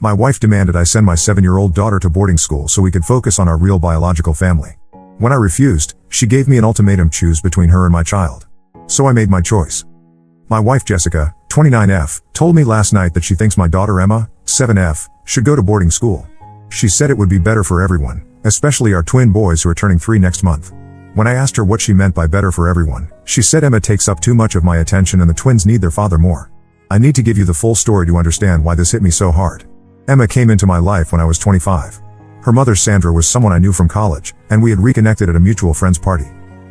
My wife demanded I send my 7-year-old daughter to boarding school so we could focus on our real biological family. When I refused, she gave me an ultimatum: choose between her and my child. So I made my choice. My wife Jessica, 29F, told me last night that she thinks my daughter Emma, 7F, should go to boarding school. She said it would be better for everyone, especially our twin boys who are turning 3 next month. When I asked her what she meant by better for everyone, she said Emma takes up too much of my attention and the twins need their father more. I need to give you the full story to understand why this hit me so hard. Emma came into my life when I was 25. Her mother Sandra was someone I knew from college, and we had reconnected at a mutual friend's party.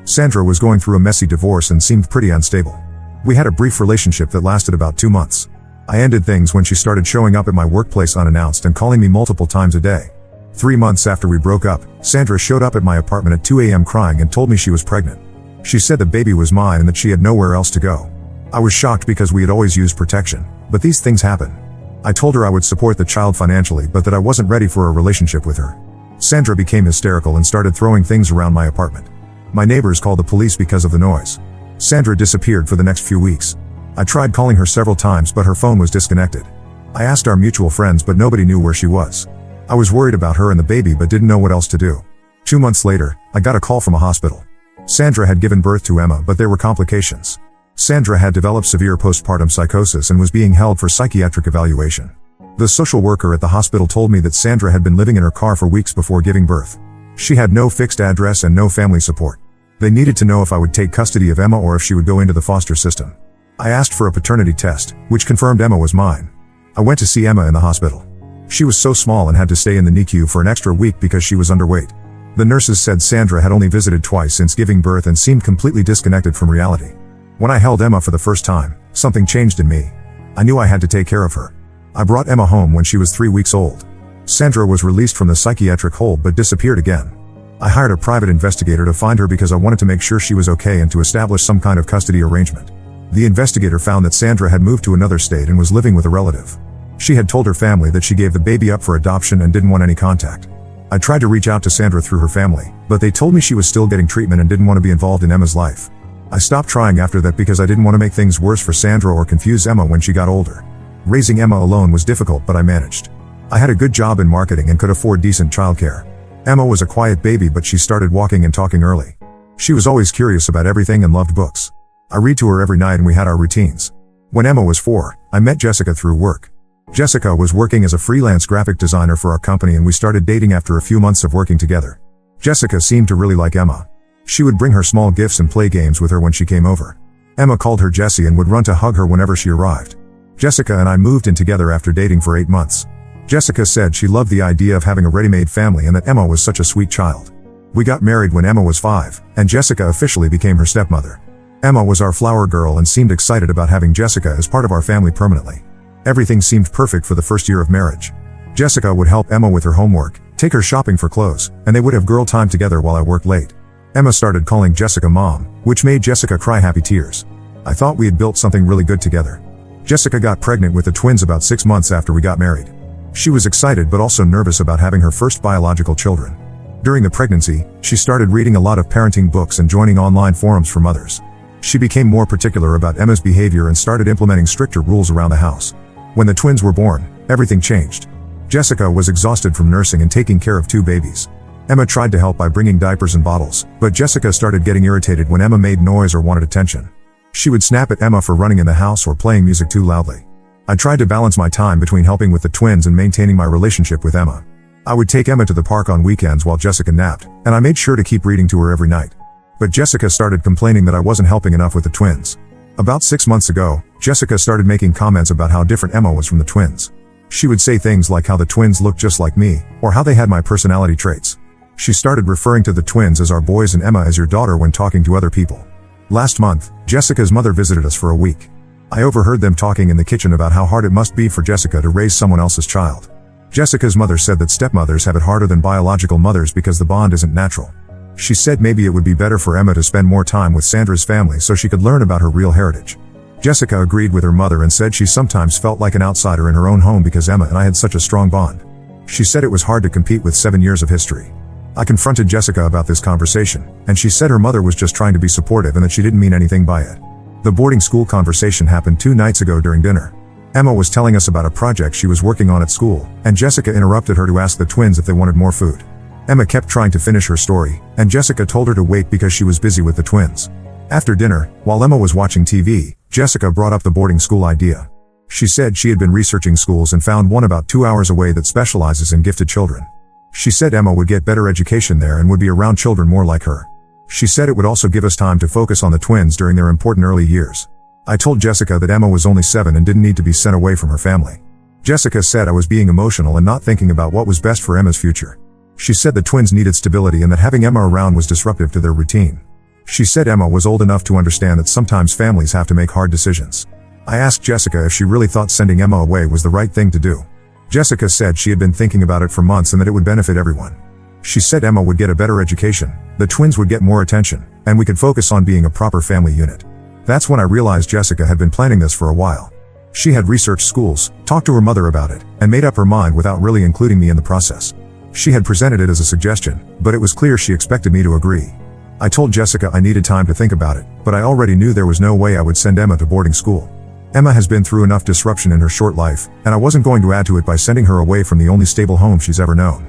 Sandra was going through a messy divorce and seemed pretty unstable. We had a brief relationship that lasted about 2 months. I ended things when she started showing up at my workplace unannounced and calling me multiple times a day. 3 months after we broke up, Sandra showed up at my apartment at 2 a.m. crying and told me she was pregnant. She said the baby was mine and that she had nowhere else to go. I was shocked because we had always used protection, but these things happen. I told her I would support the child financially but that I wasn't ready for a relationship with her. Sandra became hysterical and started throwing things around my apartment. My neighbors called the police because of the noise. Sandra disappeared for the next few weeks. I tried calling her several times but her phone was disconnected. I asked our mutual friends but nobody knew where she was. I was worried about her and the baby but didn't know what else to do. 2 months later, I got a call from a hospital. Sandra had given birth to Emma but there were complications. Sandra had developed severe postpartum psychosis and was being held for psychiatric evaluation. The social worker at the hospital told me that Sandra had been living in her car for weeks before giving birth. She had no fixed address and no family support. They needed to know if I would take custody of Emma or if she would go into the foster system. I asked for a paternity test, which confirmed Emma was mine. I went to see Emma in the hospital. She was so small and had to stay in the NICU for an extra week because she was underweight. The nurses said Sandra had only visited twice since giving birth and seemed completely disconnected from reality. When I held Emma for the first time, something changed in me. I knew I had to take care of her. I brought Emma home when she was 3 weeks old. Sandra was released from the psychiatric hold but disappeared again. I hired a private investigator to find her because I wanted to make sure she was okay and to establish some kind of custody arrangement. The investigator found that Sandra had moved to another state and was living with a relative. She had told her family that she gave the baby up for adoption and didn't want any contact. I tried to reach out to Sandra through her family, but they told me she was still getting treatment and didn't want to be involved in Emma's life. I stopped trying after that because I didn't want to make things worse for Sandra or confuse Emma when she got older. Raising Emma alone was difficult but I managed. I had a good job in marketing and could afford decent childcare. Emma was a quiet baby but she started walking and talking early. She was always curious about everything and loved books. I read to her every night and we had our routines. When Emma was 4, I met Jessica through work. Jessica was working as a freelance graphic designer for our company and we started dating after a few months of working together. Jessica seemed to really like Emma. She would bring her small gifts and play games with her when she came over. Emma called her Jessie and would run to hug her whenever she arrived. Jessica and I moved in together after dating for 8 months. Jessica said she loved the idea of having a ready-made family and that Emma was such a sweet child. We got married when Emma was 5, and Jessica officially became her stepmother. Emma was our flower girl and seemed excited about having Jessica as part of our family permanently. Everything seemed perfect for the first year of marriage. Jessica would help Emma with her homework, take her shopping for clothes, and they would have girl time together while I worked late. Emma started calling Jessica Mom, which made Jessica cry happy tears. I thought we had built something really good together. Jessica got pregnant with the twins about 6 months after we got married. She was excited but also nervous about having her first biological children. During the pregnancy, she started reading a lot of parenting books and joining online forums for mothers. She became more particular about Emma's behavior and started implementing stricter rules around the house. When the twins were born, everything changed. Jessica was exhausted from nursing and taking care of 2 babies. Emma tried to help by bringing diapers and bottles, but Jessica started getting irritated when Emma made noise or wanted attention. She would snap at Emma for running in the house or playing music too loudly. I tried to balance my time between helping with the twins and maintaining my relationship with Emma. I would take Emma to the park on weekends while Jessica napped, and I made sure to keep reading to her every night. But Jessica started complaining that I wasn't helping enough with the twins. About 6 months ago, Jessica started making comments about how different Emma was from the twins. She would say things like how the twins looked just like me, or how they had my personality traits. She started referring to the twins as our boys and Emma as your daughter when talking to other people. Last month, Jessica's mother visited us for a week. I overheard them talking in the kitchen about how hard it must be for Jessica to raise someone else's child. Jessica's mother said that stepmothers have it harder than biological mothers because the bond isn't natural. She said maybe it would be better for Emma to spend more time with Sandra's family so she could learn about her real heritage. Jessica agreed with her mother and said she sometimes felt like an outsider in her own home because Emma and I had such a strong bond. She said it was hard to compete with 7 years of history. I confronted Jessica about this conversation, and she said her mother was just trying to be supportive and that she didn't mean anything by it. The boarding school conversation happened 2 nights ago during dinner. Emma was telling us about a project she was working on at school, and Jessica interrupted her to ask the twins if they wanted more food. Emma kept trying to finish her story, and Jessica told her to wait because she was busy with the twins. After dinner, while Emma was watching TV, Jessica brought up the boarding school idea. She said she had been researching schools and found one about 2 hours away that specializes in gifted children. She said Emma would get better education there and would be around children more like her. She said it would also give us time to focus on the twins during their important early years. I told Jessica that Emma was only 7 and didn't need to be sent away from her family. Jessica said I was being emotional and not thinking about what was best for Emma's future. She said the twins needed stability and that having Emma around was disruptive to their routine. She said Emma was old enough to understand that sometimes families have to make hard decisions. I asked Jessica if she really thought sending Emma away was the right thing to do. Jessica said she had been thinking about it for months and that it would benefit everyone. She said Emma would get a better education, the twins would get more attention, and we could focus on being a proper family unit. That's when I realized Jessica had been planning this for a while. She had researched schools, talked to her mother about it, and made up her mind without really including me in the process. She had presented it as a suggestion, but it was clear she expected me to agree. I told Jessica I needed time to think about it, but I already knew there was no way I would send Emma to boarding school. Emma has been through enough disruption in her short life, and I wasn't going to add to it by sending her away from the only stable home she's ever known.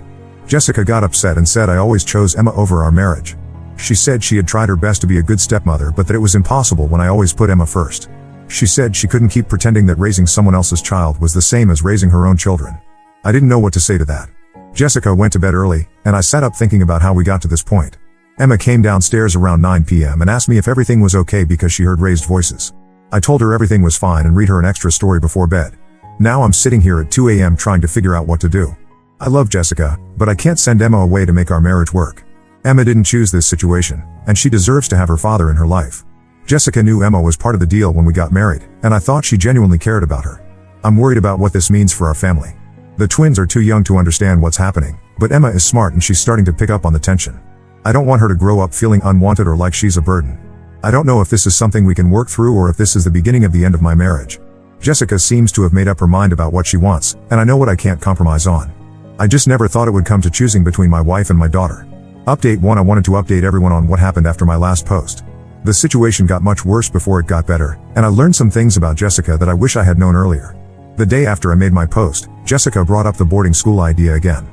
Jessica got upset and said I always chose Emma over our marriage. She said she had tried her best to be a good stepmother but that it was impossible when I always put Emma first. She said she couldn't keep pretending that raising someone else's child was the same as raising her own children. I didn't know what to say to that. Jessica went to bed early, and I sat up thinking about how we got to this point. Emma came downstairs around 9 p.m. and asked me if everything was okay because she heard raised voices. I told her everything was fine and read her an extra story before bed. Now I'm sitting here at 2 a.m. trying to figure out what to do. I love Jessica, but I can't send Emma away to make our marriage work. Emma didn't choose this situation, and she deserves to have her father in her life. Jessica knew Emma was part of the deal when we got married, and I thought she genuinely cared about her. I'm worried about what this means for our family. The twins are too young to understand what's happening, but Emma is smart and she's starting to pick up on the tension. I don't want her to grow up feeling unwanted or like she's a burden. I don't know if this is something we can work through or if this is the beginning of the end of my marriage. Jessica seems to have made up her mind about what she wants, and I know what I can't compromise on. I just never thought it would come to choosing between my wife and my daughter. Update 1: I wanted to update everyone on what happened after my last post. The situation got much worse before it got better, and I learned some things about Jessica that I wish I had known earlier. The day after I made my post, Jessica brought up the boarding school idea again.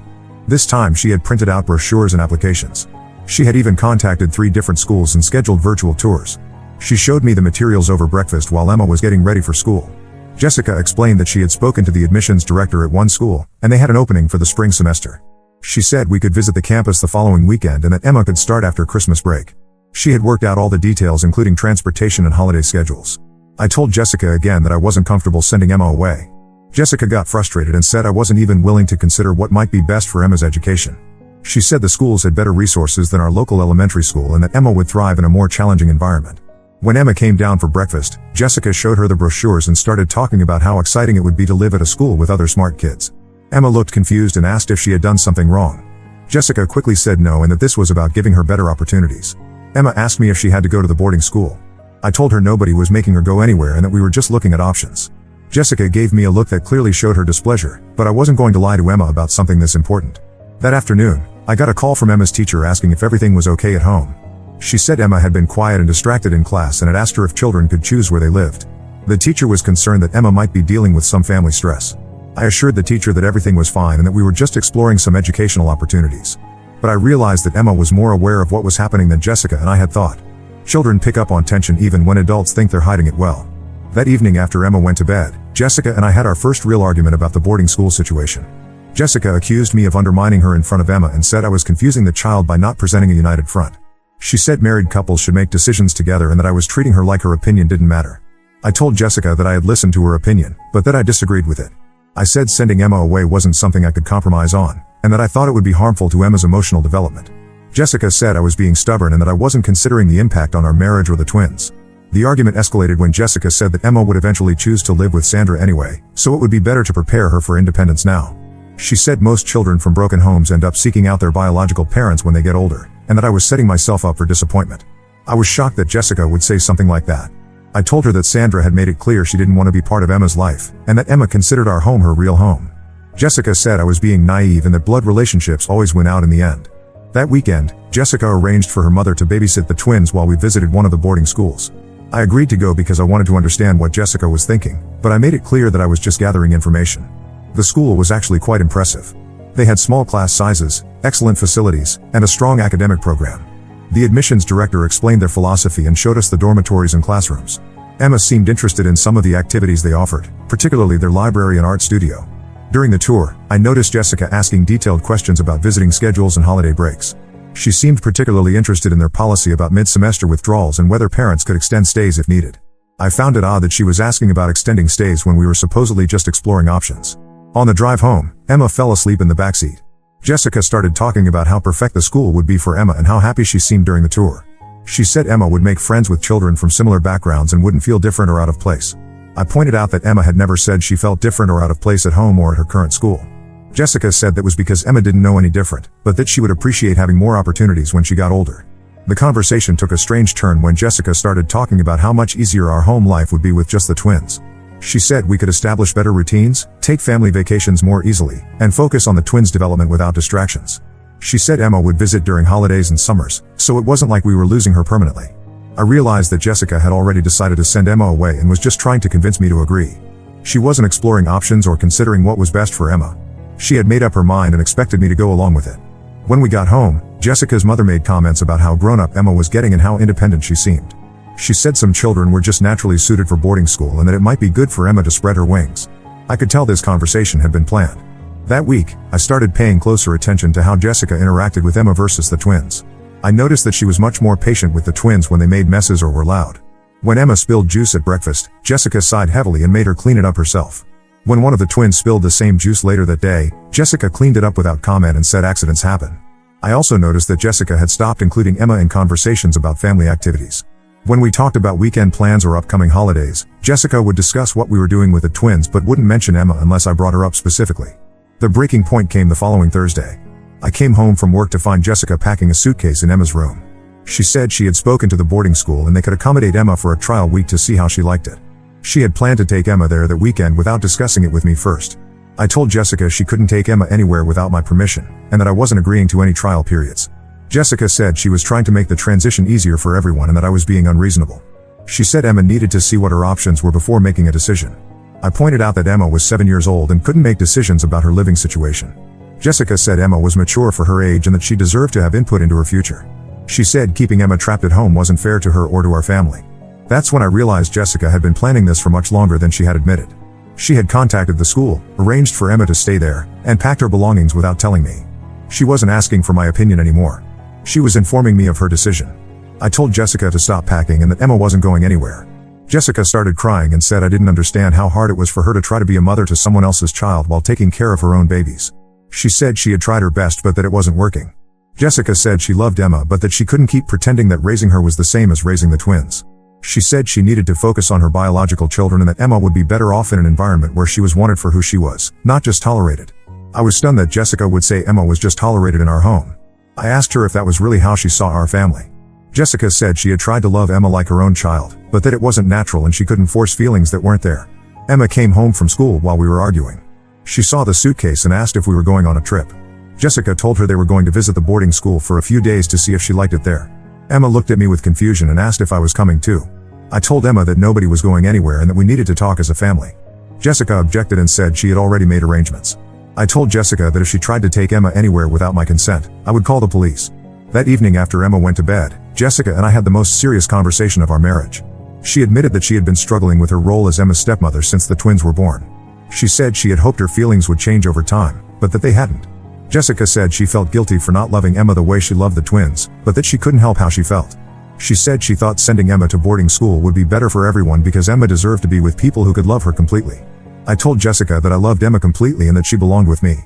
This time she had printed out brochures and applications. She had even contacted 3 different schools and scheduled virtual tours. She showed me the materials over breakfast while Emma was getting ready for school. Jessica explained that she had spoken to the admissions director at one school, and they had an opening for the spring semester. She said we could visit the campus the following weekend and that Emma could start after Christmas break. She had worked out all the details including transportation and holiday schedules. I told Jessica again that I wasn't comfortable sending Emma away. Jessica got frustrated and said I wasn't even willing to consider what might be best for Emma's education. She said the schools had better resources than our local elementary school and that Emma would thrive in a more challenging environment. When Emma came down for breakfast, Jessica showed her the brochures and started talking about how exciting it would be to live at a school with other smart kids. Emma looked confused and asked if she had done something wrong. Jessica quickly said no and that this was about giving her better opportunities. Emma asked me if she had to go to the boarding school. I told her nobody was making her go anywhere and that we were just looking at options. Jessica gave me a look that clearly showed her displeasure, but I wasn't going to lie to Emma about something this important. That afternoon, I got a call from Emma's teacher asking if everything was okay at home. She said Emma had been quiet and distracted in class and had asked her if children could choose where they lived. The teacher was concerned that Emma might be dealing with some family stress. I assured the teacher that everything was fine and that we were just exploring some educational opportunities. But I realized that Emma was more aware of what was happening than Jessica and I had thought. Children pick up on tension even when adults think they're hiding it well. That evening after Emma went to bed, Jessica and I had our first real argument about the boarding school situation. Jessica accused me of undermining her in front of Emma and said I was confusing the child by not presenting a united front. She said married couples should make decisions together and that I was treating her like her opinion didn't matter. I told Jessica that I had listened to her opinion, but that I disagreed with it. I said sending Emma away wasn't something I could compromise on, and that I thought it would be harmful to Emma's emotional development. Jessica said I was being stubborn and that I wasn't considering the impact on our marriage or the twins. The argument escalated when Jessica said that Emma would eventually choose to live with Sandra anyway, so it would be better to prepare her for independence now. She said most children from broken homes end up seeking out their biological parents when they get older, and that I was setting myself up for disappointment. I was shocked that Jessica would say something like that. I told her that Sandra had made it clear she didn't want to be part of Emma's life, and that Emma considered our home her real home. Jessica said I was being naive and that blood relationships always win out in the end. That weekend, Jessica arranged for her mother to babysit the twins while we visited one of the boarding schools. I agreed to go because I wanted to understand what Jessica was thinking, but I made it clear that I was just gathering information. The school was actually quite impressive. They had small class sizes, excellent facilities, and a strong academic program. The admissions director explained their philosophy and showed us the dormitories and classrooms. Emma seemed interested in some of the activities they offered, particularly their library and art studio. During the tour, I noticed Jessica asking detailed questions about visiting schedules and holiday breaks. She seemed particularly interested in their policy about mid-semester withdrawals and whether parents could extend stays if needed. I found it odd that she was asking about extending stays when we were supposedly just exploring options. On the drive home, Emma fell asleep in the backseat. Jessica started talking about how perfect the school would be for Emma and how happy she seemed during the tour. She said Emma would make friends with children from similar backgrounds and wouldn't feel different or out of place. I pointed out that Emma had never said she felt different or out of place at home or at her current school. Jessica said that was because Emma didn't know any different, but that she would appreciate having more opportunities when she got older. The conversation took a strange turn when Jessica started talking about how much easier our home life would be with just the twins. She said we could establish better routines, take family vacations more easily, and focus on the twins' development without distractions. She said Emma would visit during holidays and summers, so it wasn't like we were losing her permanently. I realized that Jessica had already decided to send Emma away and was just trying to convince me to agree. She wasn't exploring options or considering what was best for Emma. She had made up her mind and expected me to go along with it. When we got home, Jessica's mother made comments about how grown-up Emma was getting and how independent she seemed. She said some children were just naturally suited for boarding school and that it might be good for Emma to spread her wings. I could tell this conversation had been planned. That week, I started paying closer attention to how Jessica interacted with Emma versus the twins. I noticed that she was much more patient with the twins when they made messes or were loud. When Emma spilled juice at breakfast, Jessica sighed heavily and made her clean it up herself. When one of the twins spilled the same juice later that day, Jessica cleaned it up without comment and said accidents happen. I also noticed that Jessica had stopped including Emma in conversations about family activities. When we talked about weekend plans or upcoming holidays, Jessica would discuss what we were doing with the twins but wouldn't mention Emma unless I brought her up specifically. The breaking point came the following Thursday. I came home from work to find Jessica packing a suitcase in Emma's room. She said she had spoken to the boarding school and they could accommodate Emma for a trial week to see how she liked it. She had planned to take Emma there that weekend without discussing it with me first. I told Jessica she couldn't take Emma anywhere without my permission, and that I wasn't agreeing to any trial periods. Jessica said she was trying to make the transition easier for everyone and that I was being unreasonable. She said Emma needed to see what her options were before making a decision. I pointed out that Emma was 7 years old and couldn't make decisions about her living situation. Jessica said Emma was mature for her age and that she deserved to have input into her future. She said keeping Emma trapped at home wasn't fair to her or to our family. That's when I realized Jessica had been planning this for much longer than she had admitted. She had contacted the school, arranged for Emma to stay there, and packed her belongings without telling me. She wasn't asking for my opinion anymore. She was informing me of her decision. I told Jessica to stop packing and that Emma wasn't going anywhere. Jessica started crying and said I didn't understand how hard it was for her to try to be a mother to someone else's child while taking care of her own babies. She said she had tried her best but that it wasn't working. Jessica said she loved Emma but that she couldn't keep pretending that raising her was the same as raising the twins. She said she needed to focus on her biological children and that Emma would be better off in an environment where she was wanted for who she was, not just tolerated. I was stunned that Jessica would say Emma was just tolerated in our home. I asked her if that was really how she saw our family. Jessica said she had tried to love Emma like her own child, but that it wasn't natural and she couldn't force feelings that weren't there. Emma came home from school while we were arguing. She saw the suitcase and asked if we were going on a trip. Jessica told her they were going to visit the boarding school for a few days to see if she liked it there. Emma looked at me with confusion and asked if I was coming too. I told Emma that nobody was going anywhere and that we needed to talk as a family. Jessica objected and said she had already made arrangements. I told Jessica that if she tried to take Emma anywhere without my consent, I would call the police. That evening after Emma went to bed, Jessica and I had the most serious conversation of our marriage. She admitted that she had been struggling with her role as Emma's stepmother since the twins were born. She said she had hoped her feelings would change over time, but that they hadn't. Jessica said she felt guilty for not loving Emma the way she loved the twins, but that she couldn't help how she felt. She said she thought sending Emma to boarding school would be better for everyone because Emma deserved to be with people who could love her completely. I told Jessica that I loved Emma completely and that she belonged with me.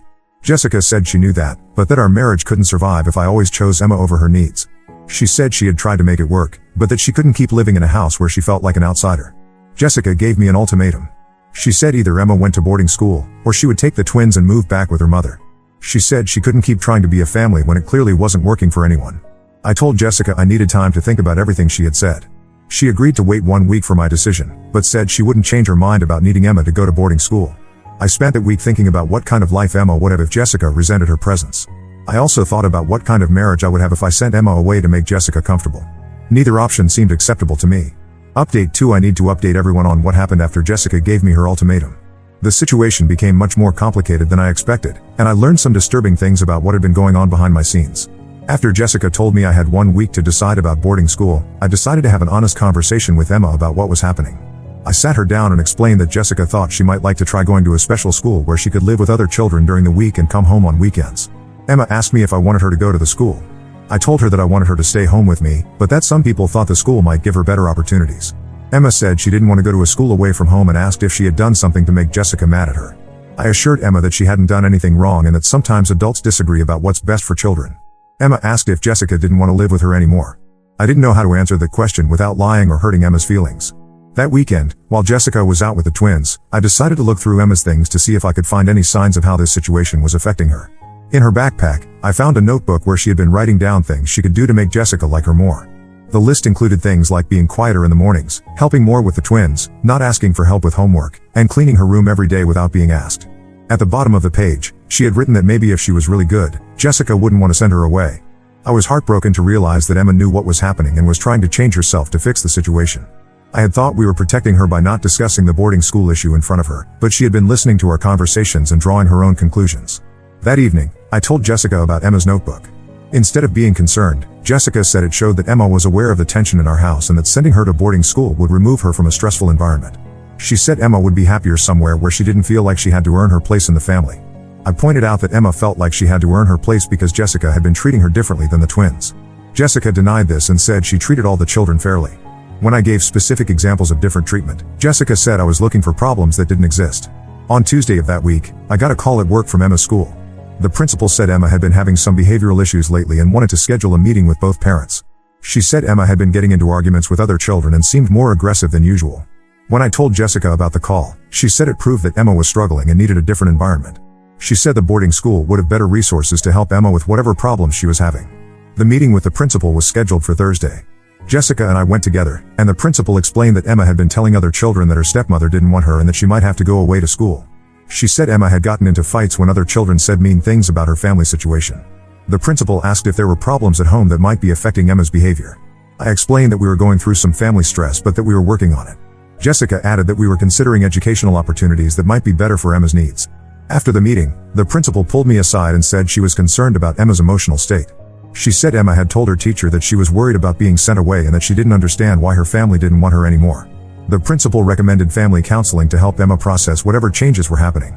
Jessica said she knew that, but that our marriage couldn't survive if I always chose Emma over her needs. She said she had tried to make it work, but that she couldn't keep living in a house where she felt like an outsider. Jessica gave me an ultimatum. She said either Emma went to boarding school, or she would take the twins and move back with her mother. She said she couldn't keep trying to be a family when it clearly wasn't working for anyone. I told Jessica I needed time to think about everything she had said. She agreed to wait 1 week for my decision, but said she wouldn't change her mind about needing Emma to go to boarding school. I spent that week thinking about what kind of life Emma would have if Jessica resented her presence. I also thought about what kind of marriage I would have if I sent Emma away to make Jessica comfortable. Neither option seemed acceptable to me. Update 2: I need to update everyone on what happened after Jessica gave me her ultimatum. The situation became much more complicated than I expected, and I learned some disturbing things about what had been going on behind my scenes. After Jessica told me I had 1 week to decide about boarding school, I decided to have an honest conversation with Emma about what was happening. I sat her down and explained that Jessica thought she might like to try going to a special school where she could live with other children during the week and come home on weekends. Emma asked me if I wanted her to go to the school. I told her that I wanted her to stay home with me, but that some people thought the school might give her better opportunities. Emma said she didn't want to go to a school away from home and asked if she had done something to make Jessica mad at her. I assured Emma that she hadn't done anything wrong and that sometimes adults disagree about what's best for children. Emma asked if Jessica didn't want to live with her anymore. I didn't know how to answer the question without lying or hurting Emma's feelings. That weekend, while Jessica was out with the twins, I decided to look through Emma's things to see if I could find any signs of how this situation was affecting her. In her backpack, I found a notebook where she had been writing down things she could do to make Jessica like her more. The list included things like being quieter in the mornings, helping more with the twins, not asking for help with homework, and cleaning her room every day without being asked. At the bottom of the page, she had written that maybe if she was really good, Jessica wouldn't want to send her away. I was heartbroken to realize that Emma knew what was happening and was trying to change herself to fix the situation. I had thought we were protecting her by not discussing the boarding school issue in front of her, but she had been listening to our conversations and drawing her own conclusions. That evening, I told Jessica about Emma's notebook. Instead of being concerned, Jessica said it showed that Emma was aware of the tension in our house and that sending her to boarding school would remove her from a stressful environment. She said Emma would be happier somewhere where she didn't feel like she had to earn her place in the family. I pointed out that Emma felt like she had to earn her place because Jessica had been treating her differently than the twins. Jessica denied this and said she treated all the children fairly. When I gave specific examples of different treatment, Jessica said I was looking for problems that didn't exist. On Tuesday of that week, I got a call at work from Emma's school. The principal said Emma had been having some behavioral issues lately and wanted to schedule a meeting with both parents. She said Emma had been getting into arguments with other children and seemed more aggressive than usual. When I told Jessica about the call, she said it proved that Emma was struggling and needed a different environment. She said the boarding school would have better resources to help Emma with whatever problems she was having. The meeting with the principal was scheduled for Thursday. Jessica and I went together, and the principal explained that Emma had been telling other children that her stepmother didn't want her and that she might have to go away to school. She said Emma had gotten into fights when other children said mean things about her family situation. The principal asked if there were problems at home that might be affecting Emma's behavior. I explained that we were going through some family stress but that we were working on it. Jessica added that we were considering educational opportunities that might be better for Emma's needs. After the meeting, the principal pulled me aside and said she was concerned about Emma's emotional state. She said Emma had told her teacher that she was worried about being sent away and that she didn't understand why her family didn't want her anymore. The principal recommended family counseling to help Emma process whatever changes were happening.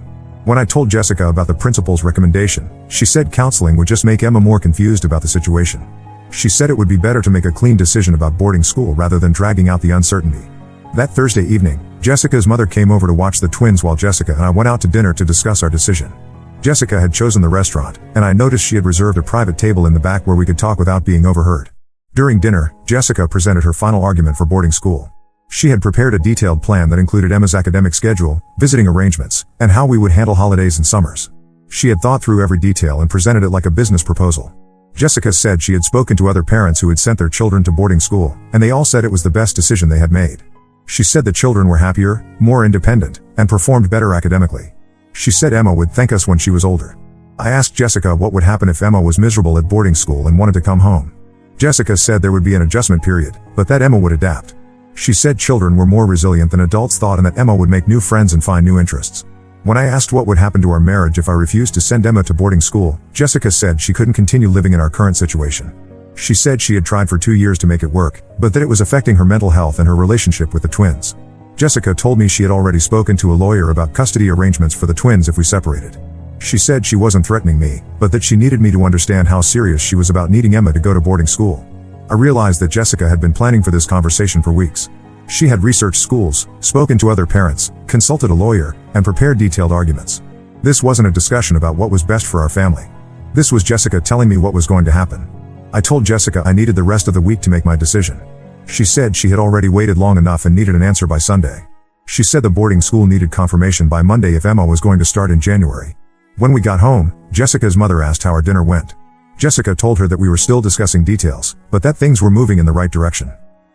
When I told Jessica about the principal's recommendation, she said counseling would just make Emma more confused about the situation. She said it would be better to make a clean decision about boarding school rather than dragging out the uncertainty. That Thursday evening, Jessica's mother came over to watch the twins while Jessica and I went out to dinner to discuss our decision. Jessica had chosen the restaurant, and I noticed she had reserved a private table in the back where we could talk without being overheard. During dinner, Jessica presented her final argument for boarding school. She had prepared a detailed plan that included Emma's academic schedule, visiting arrangements, and how we would handle holidays and summers. She had thought through every detail and presented it like a business proposal. Jessica said she had spoken to other parents who had sent their children to boarding school, and they all said it was the best decision they had made. She said the children were happier, more independent, and performed better academically. She said Emma would thank us when she was older. I asked Jessica what would happen if Emma was miserable at boarding school and wanted to come home. Jessica said there would be an adjustment period, but that Emma would adapt. She said children were more resilient than adults thought and that Emma would make new friends and find new interests. When I asked what would happen to our marriage if I refused to send Emma to boarding school, Jessica said she couldn't continue living in our current situation. She said she had tried for 2 years to make it work, but that it was affecting her mental health and her relationship with the twins. Jessica told me she had already spoken to a lawyer about custody arrangements for the twins if we separated. She said she wasn't threatening me, but that she needed me to understand how serious she was about needing Emma to go to boarding school. I realized that Jessica had been planning for this conversation for weeks. She had researched schools, spoken to other parents, consulted a lawyer, and prepared detailed arguments. This wasn't a discussion about what was best for our family. This was Jessica telling me what was going to happen. I told Jessica I needed the rest of the week to make my decision. She said she had already waited long enough and needed an answer by Sunday. She said the boarding school needed confirmation by Monday if Emma was going to start in January. When we got home, Jessica's mother asked how our dinner went. Jessica told her that we were still discussing details, but that things were moving in the right direction.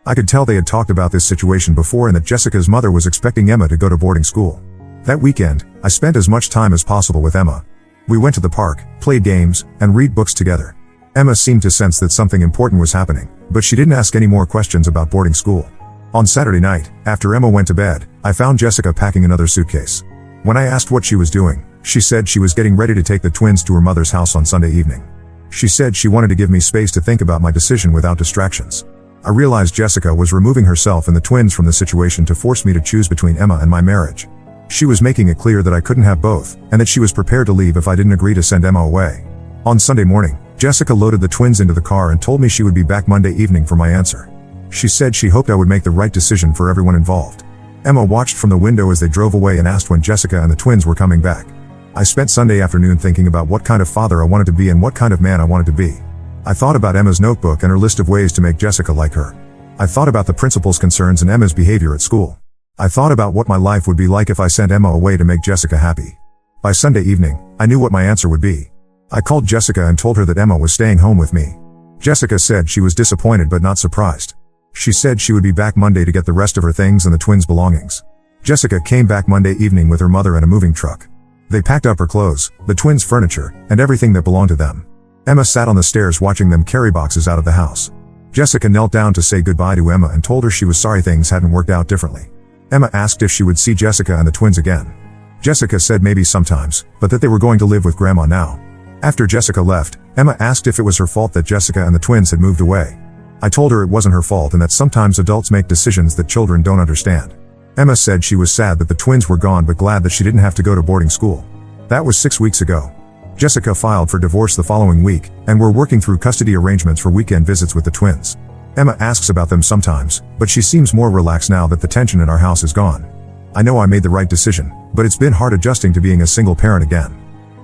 I could tell they had talked about this situation before and that Jessica's mother was expecting Emma to go to boarding school. That weekend, I spent as much time as possible with Emma. We went to the park, played games, and read books together. Emma seemed to sense that something important was happening, but she didn't ask any more questions about boarding school. On Saturday night, after Emma went to bed, I found Jessica packing another suitcase. When I asked what she was doing, she said she was getting ready to take the twins to her mother's house on Sunday evening. She said she wanted to give me space to think about my decision without distractions. I realized Jessica was removing herself and the twins from the situation to force me to choose between Emma and my marriage. She was making it clear that I couldn't have both, and that she was prepared to leave if I didn't agree to send Emma away. On Sunday morning, Jessica loaded the twins into the car and told me she would be back Monday evening for my answer. She said she hoped I would make the right decision for everyone involved. Emma watched from the window as they drove away and asked when Jessica and the twins were coming back. I spent Sunday afternoon thinking about what kind of father I wanted to be and what kind of man I wanted to be. I thought about Emma's notebook and her list of ways to make Jessica like her. I thought about the principal's concerns and Emma's behavior at school. I thought about what my life would be like if I sent Emma away to make Jessica happy. By Sunday evening, I knew what my answer would be. I called Jessica and told her that Emma was staying home with me. Jessica said she was disappointed but not surprised. She said she would be back Monday to get the rest of her things and the twins' belongings. Jessica came back Monday evening with her mother and a moving truck. They packed up her clothes, the twins' furniture, and everything that belonged to them. Emma sat on the stairs watching them carry boxes out of the house. Jessica knelt down to say goodbye to Emma and told her she was sorry things hadn't worked out differently. Emma asked if she would see Jessica and the twins again. Jessica said maybe sometimes, but that they were going to live with Grandma now. After Jessica left, Emma asked if it was her fault that Jessica and the twins had moved away. I told her it wasn't her fault and that sometimes adults make decisions that children don't understand. Emma said she was sad that the twins were gone but glad that she didn't have to go to boarding school. That was 6 weeks ago. Jessica filed for divorce the following week, and we're working through custody arrangements for weekend visits with the twins. Emma asks about them sometimes, but she seems more relaxed now that the tension in our house is gone. I know I made the right decision, but it's been hard adjusting to being a single parent again.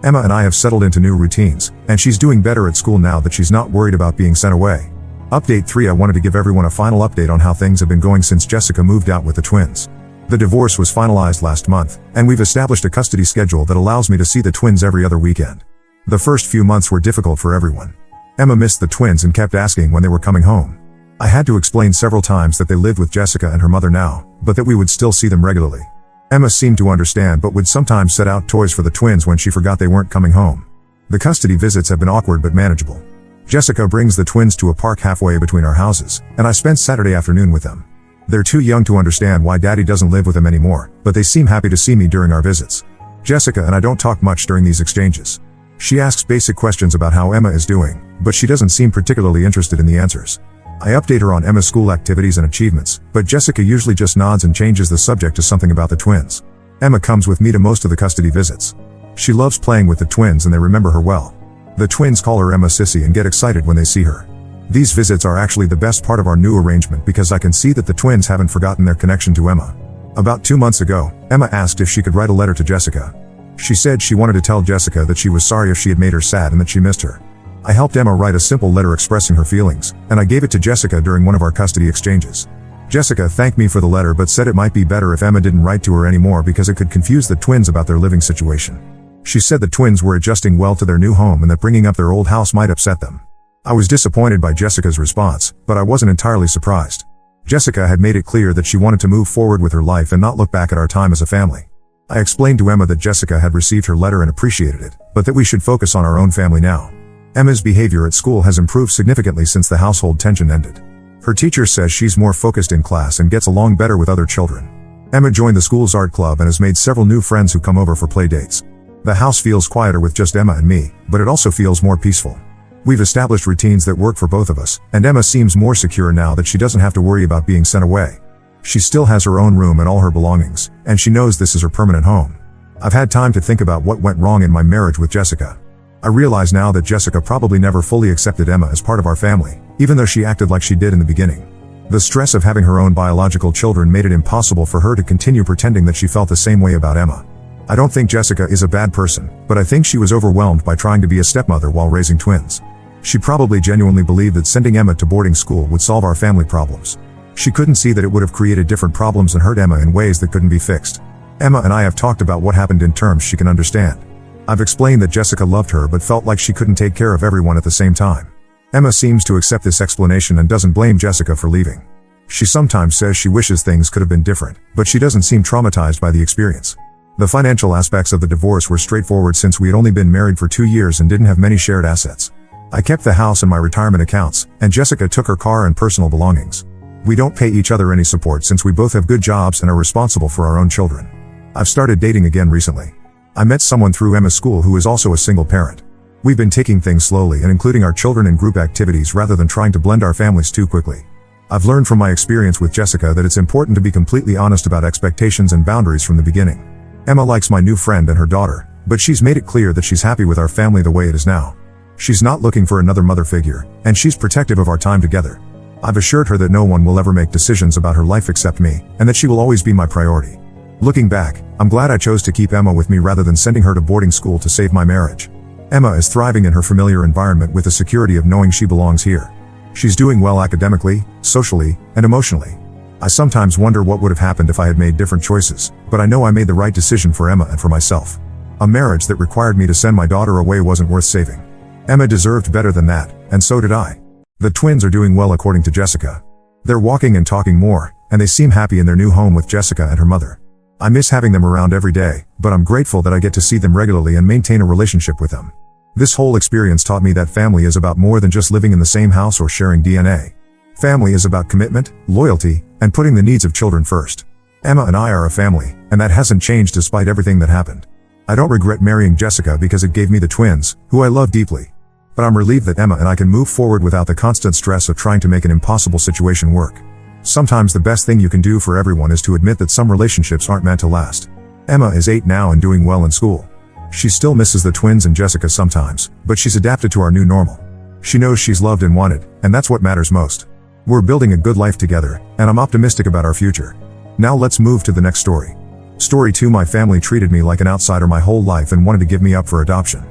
Emma and I have settled into new routines, and she's doing better at school now that she's not worried about being sent away. Update 3. I wanted to give everyone a final update on how things have been going since Jessica moved out with the twins. The divorce was finalized last month, and we've established a custody schedule that allows me to see the twins every other weekend. The first few months were difficult for everyone. Emma missed the twins and kept asking when they were coming home. I had to explain several times that they lived with Jessica and her mother now, but that we would still see them regularly. Emma seemed to understand but would sometimes set out toys for the twins when she forgot they weren't coming home. The custody visits have been awkward but manageable. Jessica brings the twins to a park halfway between our houses, and I spent Saturday afternoon with them. They're too young to understand why Daddy doesn't live with them anymore, but they seem happy to see me during our visits. Jessica and I don't talk much during these exchanges. She asks basic questions about how Emma is doing, but she doesn't seem particularly interested in the answers. I update her on Emma's school activities and achievements, but Jessica usually just nods and changes the subject to something about the twins. Emma comes with me to most of the custody visits. She loves playing with the twins and they remember her well. The twins call her Emma Sissy and get excited when they see her. These visits are actually the best part of our new arrangement because I can see that the twins haven't forgotten their connection to Emma. About 2 months ago, Emma asked if she could write a letter to Jessica. She said she wanted to tell Jessica that she was sorry if she had made her sad and that she missed her. I helped Emma write a simple letter expressing her feelings, and I gave it to Jessica during one of our custody exchanges. Jessica thanked me for the letter but said it might be better if Emma didn't write to her anymore because it could confuse the twins about their living situation. She said the twins were adjusting well to their new home and that bringing up their old house might upset them. I was disappointed by Jessica's response, but I wasn't entirely surprised. Jessica had made it clear that she wanted to move forward with her life and not look back at our time as a family. I explained to Emma that Jessica had received her letter and appreciated it, but that we should focus on our own family now. Emma's behavior at school has improved significantly since the household tension ended. Her teacher says she's more focused in class and gets along better with other children. Emma joined the school's art club and has made several new friends who come over for play dates. The house feels quieter with just Emma and me, but it also feels more peaceful. We've established routines that work for both of us, and Emma seems more secure now that she doesn't have to worry about being sent away. She still has her own room and all her belongings, and she knows this is her permanent home. I've had time to think about what went wrong in my marriage with Jessica. I realize now that Jessica probably never fully accepted Emma as part of our family, even though she acted like she did in the beginning. The stress of having her own biological children made it impossible for her to continue pretending that she felt the same way about Emma. I don't think Jessica is a bad person, but I think she was overwhelmed by trying to be a stepmother while raising twins. She probably genuinely believed that sending Emma to boarding school would solve our family problems. She couldn't see that it would have created different problems and hurt Emma in ways that couldn't be fixed. Emma and I have talked about what happened in terms she can understand. I've explained that Jessica loved her but felt like she couldn't take care of everyone at the same time. Emma seems to accept this explanation and doesn't blame Jessica for leaving. She sometimes says she wishes things could have been different, but she doesn't seem traumatized by the experience. The financial aspects of the divorce were straightforward since we had only been married for 2 years and didn't have many shared assets. I kept the house and my retirement accounts, and Jessica took her car and personal belongings. We don't pay each other any support since we both have good jobs and are responsible for our own children. I've started dating again recently. I met someone through Emma's school who is also a single parent. We've been taking things slowly and including our children in group activities rather than trying to blend our families too quickly. I've learned from my experience with Jessica that it's important to be completely honest about expectations and boundaries from the beginning. Emma likes my new friend and her daughter, but she's made it clear that she's happy with our family the way it is now. She's not looking for another mother figure, and she's protective of our time together. I've assured her that no one will ever make decisions about her life except me, and that she will always be my priority. Looking back, I'm glad I chose to keep Emma with me rather than sending her to boarding school to save my marriage. Emma is thriving in her familiar environment with the security of knowing she belongs here. She's doing well academically, socially, and emotionally. I sometimes wonder what would have happened if I had made different choices, but I know I made the right decision for Emma and for myself. A marriage that required me to send my daughter away wasn't worth saving. Emma deserved better than that, and so did I. The twins are doing well according to Jessica. They're walking and talking more, and they seem happy in their new home with Jessica and her mother. I miss having them around every day, but I'm grateful that I get to see them regularly and maintain a relationship with them. This whole experience taught me that family is about more than just living in the same house or sharing DNA. Family is about commitment, loyalty, and putting the needs of children first. Emma and I are a family, and that hasn't changed despite everything that happened. I don't regret marrying Jessica because it gave me the twins, who I love deeply. But I'm relieved that Emma and I can move forward without the constant stress of trying to make an impossible situation work. Sometimes the best thing you can do for everyone is to admit that some relationships aren't meant to last. Emma is 8 now and doing well in school. She still misses the twins and Jessica sometimes, but she's adapted to our new normal. She knows she's loved and wanted, and that's what matters most. We're building a good life together, and I'm optimistic about our future. Now let's move to the next story. Story 2. My family treated me like an outsider my whole life and wanted to give me up for adoption.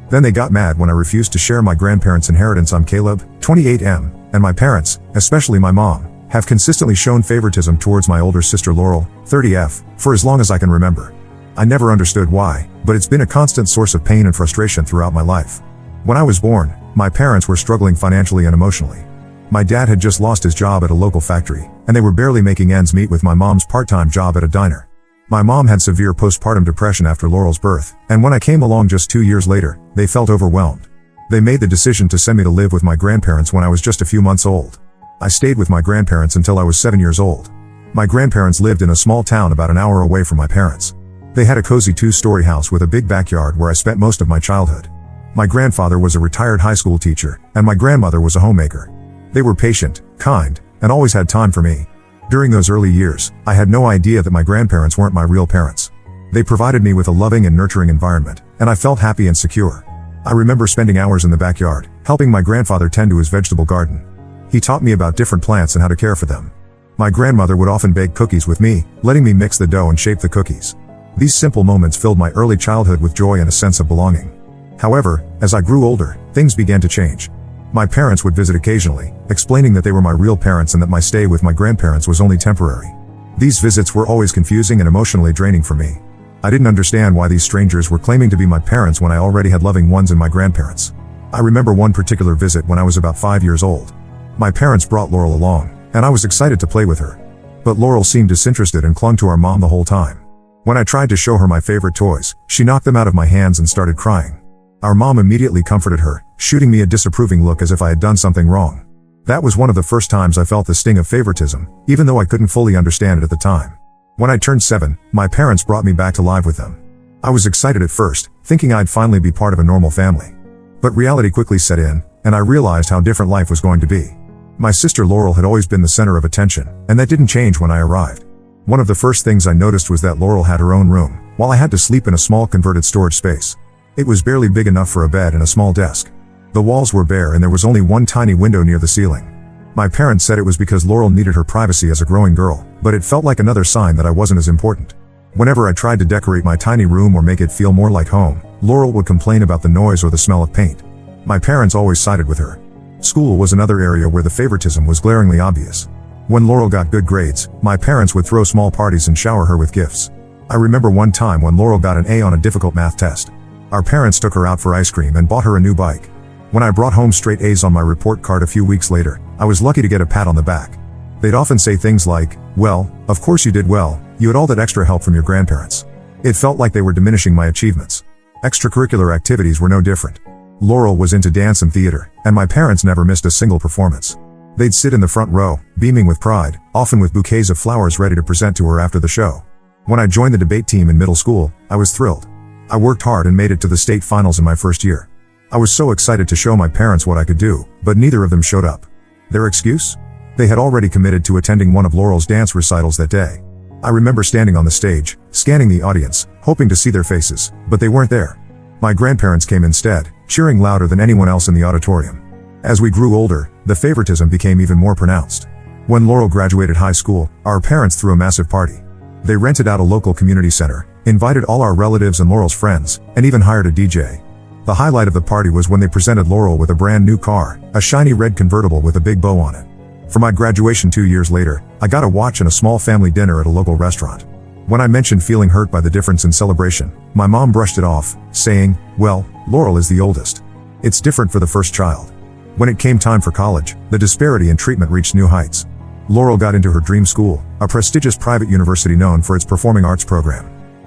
Then they got mad when I refused to share my grandparents' inheritance. I'm Caleb, 28M, and my parents, especially my mom, have consistently shown favoritism towards my older sister Laurel, 30F, for as long as I can remember. I never understood why, but it's been a constant source of pain and frustration throughout my life. When I was born, my parents were struggling financially and emotionally. My dad had just lost his job at a local factory, and they were barely making ends meet with my mom's part-time job at a diner. My mom had severe postpartum depression after Laurel's birth, and when I came along just 2 years later, they felt overwhelmed. They made the decision to send me to live with my grandparents when I was just a few months old. I stayed with my grandparents until I was 7 years old. My grandparents lived in a small town about an hour away from my parents. They had a cozy 2-story house with a big backyard where I spent most of my childhood. My grandfather was a retired high school teacher, and my grandmother was a homemaker. They were patient, kind, and always had time for me. During those early years, I had no idea that my grandparents weren't my real parents. They provided me with a loving and nurturing environment, and I felt happy and secure. I remember spending hours in the backyard, helping my grandfather tend to his vegetable garden. He taught me about different plants and how to care for them. My grandmother would often bake cookies with me, letting me mix the dough and shape the cookies. These simple moments filled my early childhood with joy and a sense of belonging. However, as I grew older, things began to change. My parents would visit occasionally, explaining that they were my real parents and that my stay with my grandparents was only temporary. These visits were always confusing and emotionally draining for me. I didn't understand why these strangers were claiming to be my parents when I already had loving ones in my grandparents. I remember one particular visit when I was about 5 years old. My parents brought Laurel along, and I was excited to play with her. But Laurel seemed disinterested and clung to our mom the whole time. When I tried to show her my favorite toys, she knocked them out of my hands and started crying. Our mom immediately comforted her, shooting me a disapproving look as if I had done something wrong. That was one of the first times I felt the sting of favoritism, even though I couldn't fully understand it at the time. When I turned 7, my parents brought me back to live with them. I was excited at first, thinking I'd finally be part of a normal family. But reality quickly set in, and I realized how different life was going to be. My sister Laurel had always been the center of attention, and that didn't change when I arrived. One of the first things I noticed was that Laurel had her own room, while I had to sleep in a small converted storage space. It was barely big enough for a bed and a small desk. The walls were bare and there was only one tiny window near the ceiling. My parents said it was because Laurel needed her privacy as a growing girl, but it felt like another sign that I wasn't as important. Whenever I tried to decorate my tiny room or make it feel more like home, Laurel would complain about the noise or the smell of paint. My parents always sided with her. School was another area where the favoritism was glaringly obvious. When Laurel got good grades, my parents would throw small parties and shower her with gifts. I remember one time when Laurel got an A on a difficult math test. Our parents took her out for ice cream and bought her a new bike. When I brought home straight A's on my report card a few weeks later, I was lucky to get a pat on the back. They'd often say things like, "Well, of course you did well, you had all that extra help from your grandparents." It felt like they were diminishing my achievements. Extracurricular activities were no different. Laurel was into dance and theater, and my parents never missed a single performance. They'd sit in the front row, beaming with pride, often with bouquets of flowers ready to present to her after the show. When I joined the debate team in middle school, I was thrilled. I worked hard and made it to the state finals in my first year. I was so excited to show my parents what I could do, but neither of them showed up. Their excuse? They had already committed to attending one of Laurel's dance recitals that day. I remember standing on the stage, scanning the audience, hoping to see their faces, but they weren't there. My grandparents came instead, cheering louder than anyone else in the auditorium. As we grew older, the favoritism became even more pronounced. When Laurel graduated high school, our parents threw a massive party. They rented out a local community center, invited all our relatives and Laurel's friends, and even hired a DJ. The highlight of the party was when they presented Laurel with a brand new car, a shiny red convertible with a big bow on it. For my graduation 2 years later, I got a watch and a small family dinner at a local restaurant. When I mentioned feeling hurt by the difference in celebration, my mom brushed it off, saying, "Well, Laurel is the oldest. It's different for the first child." When it came time for college, the disparity in treatment reached new heights. Laurel got into her dream school, a prestigious private university known for its performing arts program.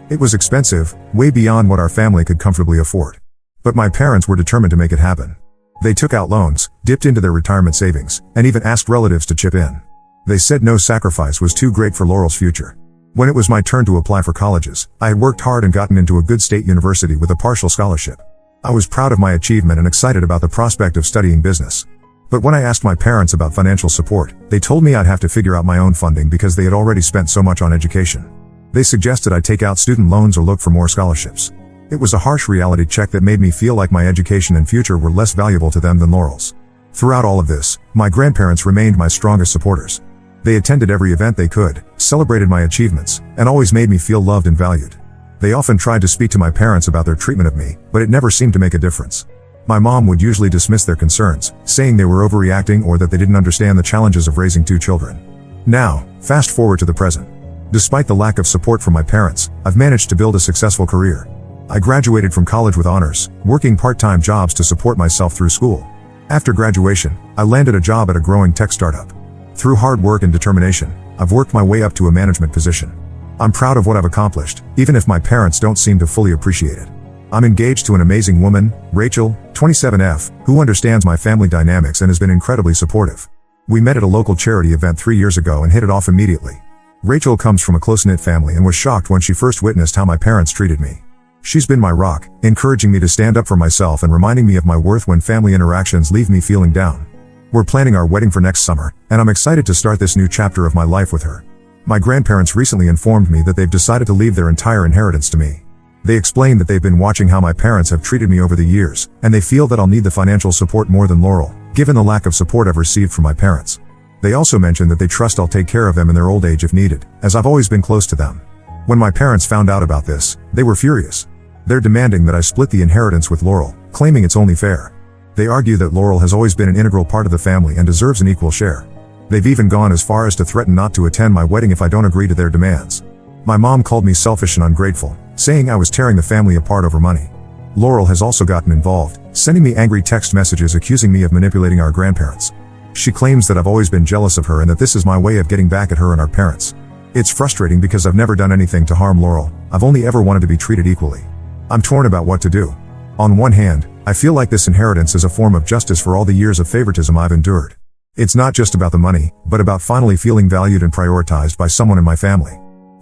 It was expensive, way beyond what our family could comfortably afford. But my parents were determined to make it happen. They took out loans, dipped into their retirement savings, and even asked relatives to chip in. They said no sacrifice was too great for Laurel's future. When it was my turn to apply for colleges, I had worked hard and gotten into a good state university with a partial scholarship. I was proud of my achievement and excited about the prospect of studying business. But when I asked my parents about financial support, they told me I'd have to figure out my own funding because they had already spent so much on education. They suggested I take out student loans or look for more scholarships. It was a harsh reality check that made me feel like my education and future were less valuable to them than Laurel's. Throughout all of this, my grandparents remained my strongest supporters. They attended every event they could, celebrated my achievements, and always made me feel loved and valued. They often tried to speak to my parents about their treatment of me, but it never seemed to make a difference. My mom would usually dismiss their concerns, saying they were overreacting or that they didn't understand the challenges of raising 2 children. Now, fast forward to the present. Despite the lack of support from my parents, I've managed to build a successful career. I graduated from college with honors, working part-time jobs to support myself through school. After graduation, I landed a job at a growing tech startup. Through hard work and determination, I've worked my way up to a management position. I'm proud of what I've accomplished, even if my parents don't seem to fully appreciate it. I'm engaged to an amazing woman, Rachel, 27F, who understands my family dynamics and has been incredibly supportive. We met at a local charity event 3 years ago and hit it off immediately. Rachel comes from a close-knit family and was shocked when she first witnessed how my parents treated me. She's been my rock, encouraging me to stand up for myself and reminding me of my worth when family interactions leave me feeling down. We're planning our wedding for next summer, and I'm excited to start this new chapter of my life with her. My grandparents recently informed me that they've decided to leave their entire inheritance to me. They explained that they've been watching how my parents have treated me over the years, and they feel that I'll need the financial support more than Laurel, given the lack of support I've received from my parents. They also mentioned that they trust I'll take care of them in their old age if needed, as I've always been close to them. When my parents found out about this, they were furious. They're demanding that I split the inheritance with Laurel, claiming it's only fair. They argue that Laurel has always been an integral part of the family and deserves an equal share. They've even gone as far as to threaten not to attend my wedding if I don't agree to their demands. My mom called me selfish and ungrateful, saying I was tearing the family apart over money. Laurel has also gotten involved, sending me angry text messages accusing me of manipulating our grandparents. She claims that I've always been jealous of her and that this is my way of getting back at her and our parents. It's frustrating because I've never done anything to harm Laurel. I've only ever wanted to be treated equally. I'm torn about what to do. On one hand, I feel like this inheritance is a form of justice for all the years of favoritism I've endured. It's not just about the money, but about finally feeling valued and prioritized by someone in my family.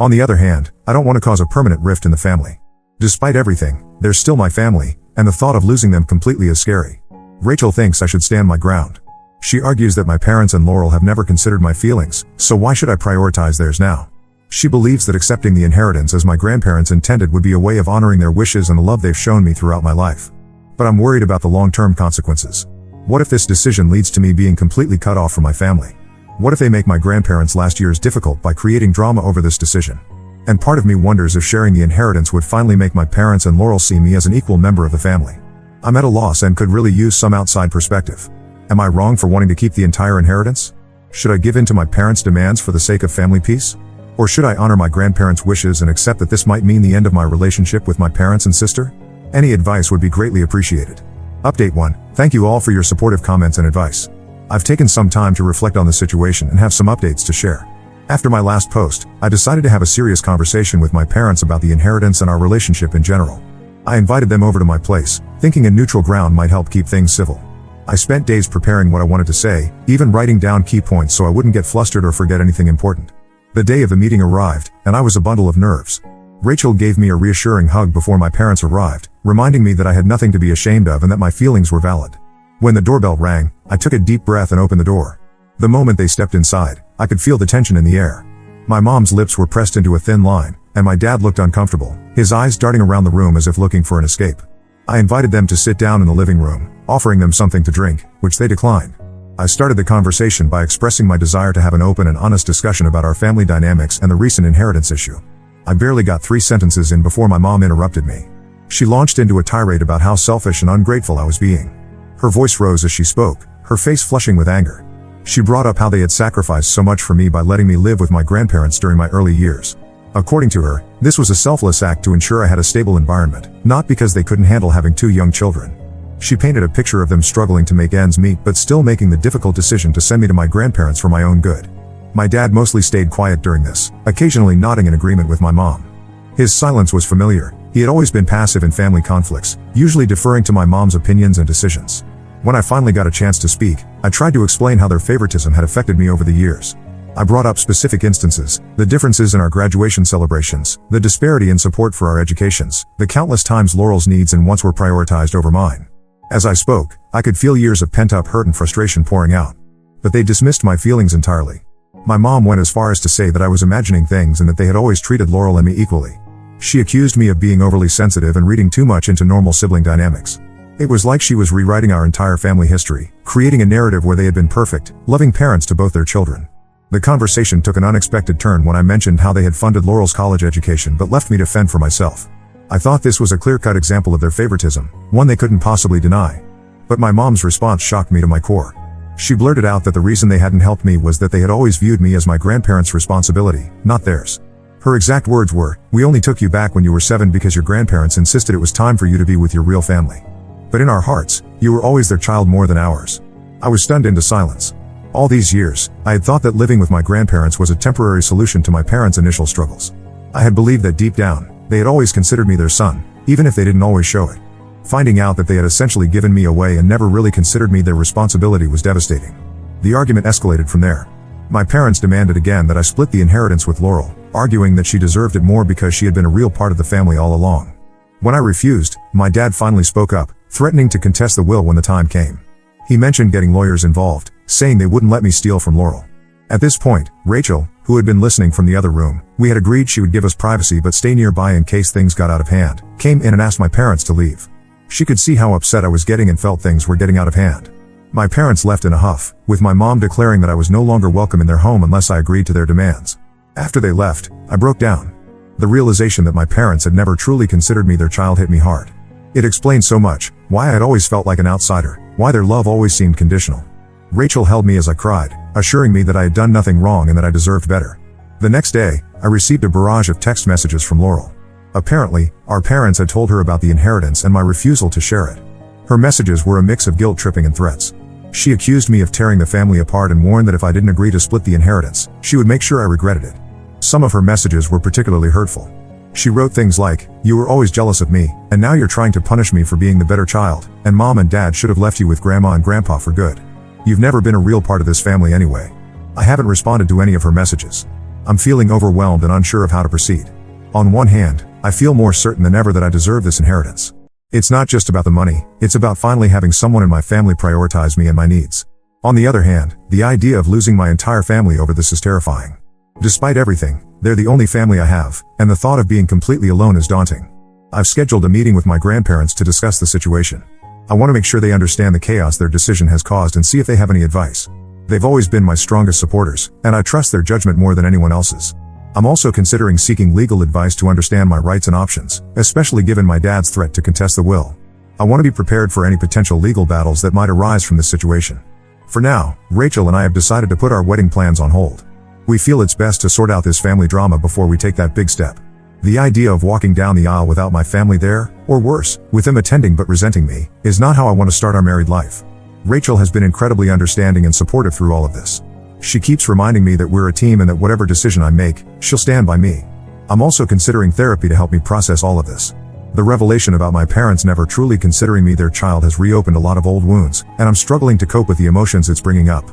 On the other hand, I don't want to cause a permanent rift in the family. Despite everything, they're still my family, and the thought of losing them completely is scary. Rachel thinks I should stand my ground. She argues that my parents and Laurel have never considered my feelings, so why should I prioritize theirs now? She believes that accepting the inheritance as my grandparents intended would be a way of honoring their wishes and the love they've shown me throughout my life. But I'm worried about the long-term consequences. What if this decision leads to me being completely cut off from my family? What if they make my grandparents' last years difficult by creating drama over this decision? And part of me wonders if sharing the inheritance would finally make my parents and Laurel see me as an equal member of the family. I'm at a loss and could really use some outside perspective. Am I wrong for wanting to keep the entire inheritance? Should I give in to my parents' demands for the sake of family peace? Or should I honor my grandparents' wishes and accept that this might mean the end of my relationship with my parents and sister? Any advice would be greatly appreciated. Update 1. Thank you all for your supportive comments and advice. I've taken some time to reflect on the situation and have some updates to share. After my last post, I decided to have a serious conversation with my parents about the inheritance and our relationship in general. I invited them over to my place, thinking a neutral ground might help keep things civil. I spent days preparing what I wanted to say, even writing down key points so I wouldn't get flustered or forget anything important. The day of the meeting arrived, and I was a bundle of nerves. Rachel gave me a reassuring hug before my parents arrived, reminding me that I had nothing to be ashamed of and that my feelings were valid. When the doorbell rang, I took a deep breath and opened the door. The moment they stepped inside, I could feel the tension in the air. My mom's lips were pressed into a thin line, and my dad looked uncomfortable, his eyes darting around the room as if looking for an escape. I invited them to sit down in the living room, offering them something to drink, which they declined. I started the conversation by expressing my desire to have an open and honest discussion about our family dynamics and the recent inheritance issue. I barely got 3 sentences in before my mom interrupted me. She launched into a tirade about how selfish and ungrateful I was being. Her voice rose as she spoke, her face flushing with anger. She brought up how they had sacrificed so much for me by letting me live with my grandparents during my early years. According to her, this was a selfless act to ensure I had a stable environment, not because they couldn't handle having 2 young children. She painted a picture of them struggling to make ends meet but still making the difficult decision to send me to my grandparents for my own good. My dad mostly stayed quiet during this, occasionally nodding in agreement with my mom. His silence was familiar. He had always been passive in family conflicts, usually deferring to my mom's opinions and decisions. When I finally got a chance to speak, I tried to explain how their favoritism had affected me over the years. I brought up specific instances, the differences in our graduation celebrations, the disparity in support for our educations, the countless times Laurel's needs and wants were prioritized over mine. As I spoke, I could feel years of pent-up hurt and frustration pouring out. But they dismissed my feelings entirely. My mom went as far as to say that I was imagining things and that they had always treated Laurel and me equally. She accused me of being overly sensitive and reading too much into normal sibling dynamics. It was like she was rewriting our entire family history, creating a narrative where they had been perfect, loving parents to both their children. The conversation took an unexpected turn when I mentioned how they had funded Laurel's college education but left me to fend for myself. I thought this was a clear-cut example of their favoritism, one they couldn't possibly deny. But my mom's response shocked me to my core. She blurted out that the reason they hadn't helped me was that they had always viewed me as my grandparents' responsibility, not theirs. Her exact words were, "We only took you back when you were 7 because your grandparents insisted it was time for you to be with your real family. But in our hearts, you were always their child more than ours." I was stunned into silence. All these years, I had thought that living with my grandparents was a temporary solution to my parents' initial struggles. I had believed that deep down, they had always considered me their son, even if they didn't always show it. Finding out that they had essentially given me away and never really considered me their responsibility was devastating. The argument escalated from there. My parents demanded again that I split the inheritance with Laurel, arguing that she deserved it more because she had been a real part of the family all along. When I refused, my dad finally spoke up, threatening to contest the will when the time came. He mentioned getting lawyers involved, saying they wouldn't let me steal from Laurel. At this point, Rachel, who had been listening from the other room, we had agreed she would give us privacy but stay nearby in case things got out of hand, came in and asked my parents to leave. She could see how upset I was getting and felt things were getting out of hand. My parents left in a huff, with my mom declaring that I was no longer welcome in their home unless I agreed to their demands. After they left, I broke down. The realization that my parents had never truly considered me their child hit me hard. It explained so much, why I had always felt like an outsider, why their love always seemed conditional. Rachel held me as I cried, assuring me that I had done nothing wrong and that I deserved better. The next day, I received a barrage of text messages from Laurel. Apparently, our parents had told her about the inheritance and my refusal to share it. Her messages were a mix of guilt-tripping and threats. She accused me of tearing the family apart and warned that if I didn't agree to split the inheritance, she would make sure I regretted it. Some of her messages were particularly hurtful. She wrote things like, "You were always jealous of me, and now you're trying to punish me for being the better child, and mom and dad should have left you with grandma and grandpa for good. You've never been a real part of this family anyway." I haven't responded to any of her messages. I'm feeling overwhelmed and unsure of how to proceed. On one hand, I feel more certain than ever that I deserve this inheritance. It's not just about the money, it's about finally having someone in my family prioritize me and my needs. On the other hand, the idea of losing my entire family over this is terrifying. Despite everything, they're the only family I have, and the thought of being completely alone is daunting. I've scheduled a meeting with my grandparents to discuss the situation. I want to make sure they understand the chaos their decision has caused and see if they have any advice. They've always been my strongest supporters, and I trust their judgment more than anyone else's. I'm also considering seeking legal advice to understand my rights and options, especially given my dad's threat to contest the will. I want to be prepared for any potential legal battles that might arise from this situation. For now, Rachel and I have decided to put our wedding plans on hold. We feel it's best to sort out this family drama before we take that big step. The idea of walking down the aisle without my family there, or worse, with them attending but resenting me, is not how I want to start our married life. Rachel has been incredibly understanding and supportive through all of this. She keeps reminding me that we're a team and that whatever decision I make, she'll stand by me. I'm also considering therapy to help me process all of this. The revelation about my parents never truly considering me their child has reopened a lot of old wounds, and I'm struggling to cope with the emotions it's bringing up.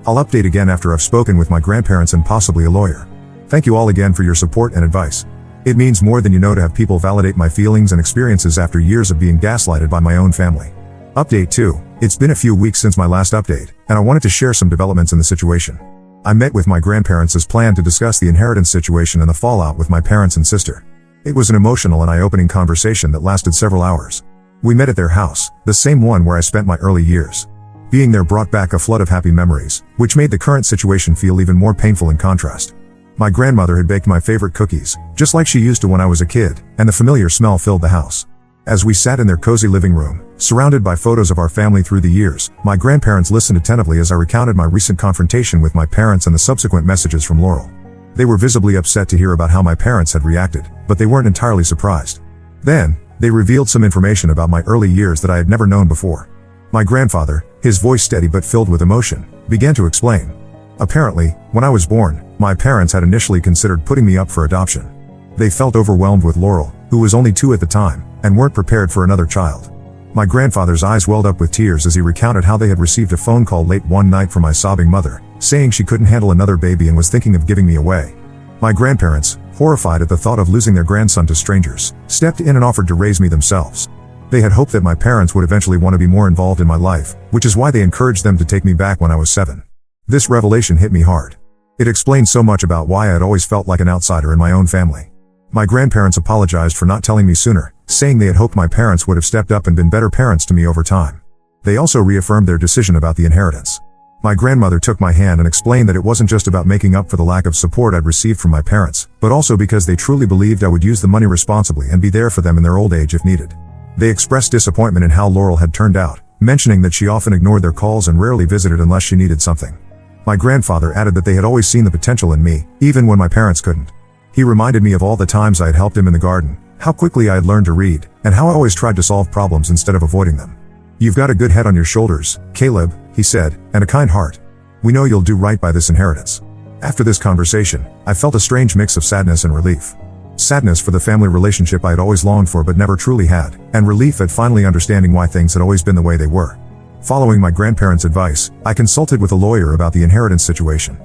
I'll update again after I've spoken with my grandparents and possibly a lawyer. Thank you all again for your support and advice. It means more than you know to have people validate my feelings and experiences after years of being gaslighted by my own family. Update 2. It's been a few weeks since my last update, and I wanted to share some developments in the situation. I met with my grandparents as planned to discuss the inheritance situation and the fallout with my parents and sister. It was an emotional and eye-opening conversation that lasted several hours. We met at their house, the same one where I spent my early years. Being there brought back a flood of happy memories, which made the current situation feel even more painful in contrast. My grandmother had baked my favorite cookies, just like she used to when I was a kid, and the familiar smell filled the house. As we sat in their cozy living room, surrounded by photos of our family through the years, my grandparents listened attentively as I recounted my recent confrontation with my parents and the subsequent messages from Laurel. They were visibly upset to hear about how my parents had reacted, but they weren't entirely surprised. Then, they revealed some information about my early years that I had never known before. My grandfather, his voice steady but filled with emotion, began to explain. Apparently, when I was born, my parents had initially considered putting me up for adoption. They felt overwhelmed with Laurel, who was only 2 at the time, and weren't prepared for another child. My grandfather's eyes welled up with tears as he recounted how they had received a phone call late one night from my sobbing mother, saying she couldn't handle another baby and was thinking of giving me away. My grandparents, horrified at the thought of losing their grandson to strangers, stepped in and offered to raise me themselves. They had hoped that my parents would eventually want to be more involved in my life, which is why they encouraged them to take me back when I was 7. This revelation hit me hard. It explained so much about why I had always felt like an outsider in my own family. My grandparents apologized for not telling me sooner, saying they had hoped my parents would have stepped up and been better parents to me over time. They also reaffirmed their decision about the inheritance. My grandmother took my hand and explained that it wasn't just about making up for the lack of support I'd received from my parents, but also because they truly believed I would use the money responsibly and be there for them in their old age if needed. They expressed disappointment in how Laurel had turned out, mentioning that she often ignored their calls and rarely visited unless she needed something. My grandfather added that they had always seen the potential in me, even when my parents couldn't. He reminded me of all the times I had helped him in the garden, how quickly I had learned to read, and how I always tried to solve problems instead of avoiding them. "You've got a good head on your shoulders, Caleb," he said, "and a kind heart. We know you'll do right by this inheritance." After this conversation, I felt a strange mix of sadness and relief. Sadness for the family relationship I had always longed for but never truly had, and relief at finally understanding why things had always been the way they were. Following my grandparents' advice, I consulted with a lawyer about the inheritance situation.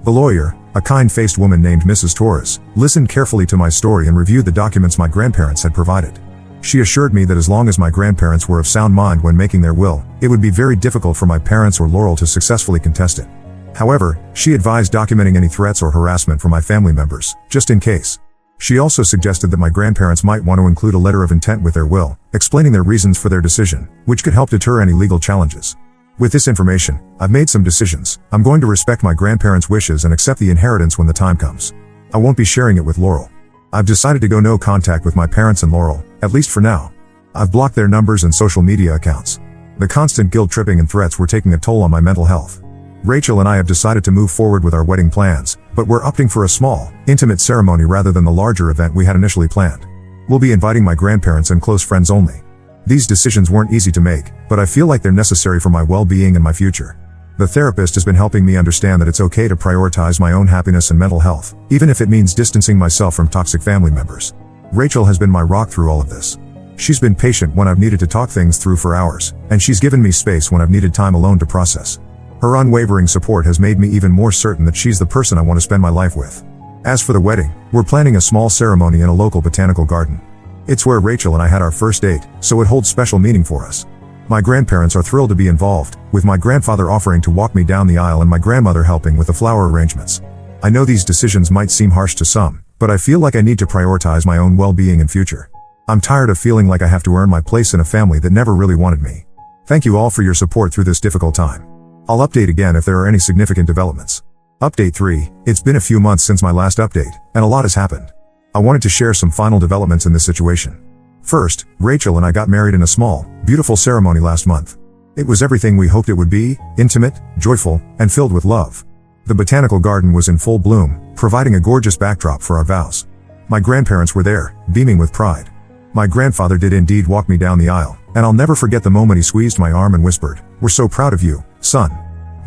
The lawyer, a kind-faced woman named Mrs. Torres, listened carefully to my story and reviewed the documents my grandparents had provided. She assured me that as long as my grandparents were of sound mind when making their will, it would be very difficult for my parents or Laurel to successfully contest it. However, she advised documenting any threats or harassment from my family members, just in case. She also suggested that my grandparents might want to include a letter of intent with their will, explaining their reasons for their decision, which could help deter any legal challenges. With this information, I've made some decisions. I'm going to respect my grandparents' wishes and accept the inheritance when the time comes. I won't be sharing it with Laurel. I've decided to go no contact with my parents and Laurel, at least for now. I've blocked their numbers and social media accounts. The constant guilt-tripping and threats were taking a toll on my mental health. Rachel and I have decided to move forward with our wedding plans, but we're opting for a small, intimate ceremony rather than the larger event we had initially planned. We'll be inviting my grandparents and close friends only. These decisions weren't easy to make, but I feel like they're necessary for my well-being and my future. The therapist has been helping me understand that it's okay to prioritize my own happiness and mental health, even if it means distancing myself from toxic family members. Rachel has been my rock through all of this. She's been patient when I've needed to talk things through for hours, and she's given me space when I've needed time alone to process. Her unwavering support has made me even more certain that she's the person I want to spend my life with. As for the wedding, we're planning a small ceremony in a local botanical garden. It's where Rachel and I had our first date, so it holds special meaning for us. My grandparents are thrilled to be involved, with my grandfather offering to walk me down the aisle and my grandmother helping with the flower arrangements. I know these decisions might seem harsh to some, but I feel like I need to prioritize my own well-being and future. I'm tired of feeling like I have to earn my place in a family that never really wanted me. Thank you all for your support through this difficult time. I'll update again if there are any significant developments. Update 3. It's been a few months since my last update, and a lot has happened. I wanted to share some final developments in this situation. First, Rachel and I got married in a small, beautiful ceremony last month. It was everything we hoped it would be, intimate, joyful, and filled with love. The botanical garden was in full bloom, providing a gorgeous backdrop for our vows. My grandparents were there, beaming with pride. My grandfather did indeed walk me down the aisle, and I'll never forget the moment he squeezed my arm and whispered, "We're so proud of you, son."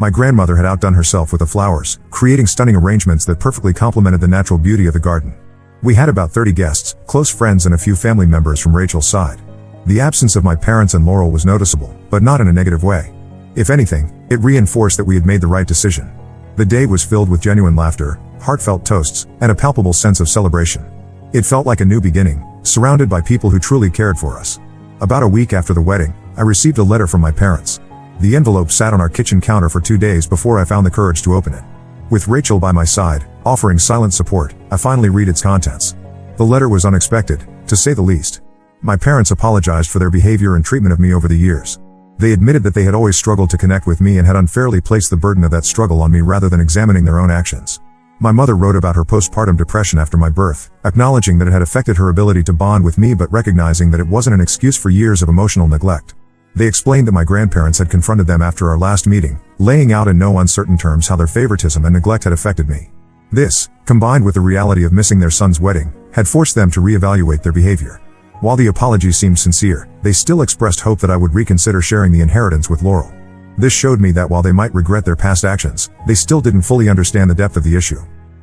My grandmother had outdone herself with the flowers, creating stunning arrangements that perfectly complemented the natural beauty of the garden. We had about 30 guests, close friends and a few family members from Rachel's side. The absence of my parents and Laurel was noticeable, but not in a negative way. If anything, it reinforced that we had made the right decision. The day was filled with genuine laughter, heartfelt toasts, and a palpable sense of celebration. It felt like a new beginning, surrounded by people who truly cared for us. About a week after the wedding, I received a letter from my parents. The envelope sat on our kitchen counter for 2 days before I found the courage to open it. With Rachel by my side, offering silent support, I finally read its contents. The letter was unexpected, to say the least. My parents apologized for their behavior and treatment of me over the years. They admitted that they had always struggled to connect with me and had unfairly placed the burden of that struggle on me rather than examining their own actions. My mother wrote about her postpartum depression after my birth, acknowledging that it had affected her ability to bond with me but recognizing that it wasn't an excuse for years of emotional neglect. They explained that my grandparents had confronted them after our last meeting, laying out in no uncertain terms how their favoritism and neglect had affected me. This, combined with the reality of missing their son's wedding, had forced them to reevaluate their behavior. While the apology seemed sincere, they still expressed hope that I would reconsider sharing the inheritance with Laurel. This showed me that while they might regret their past actions, they still didn't fully understand the depth of the issue.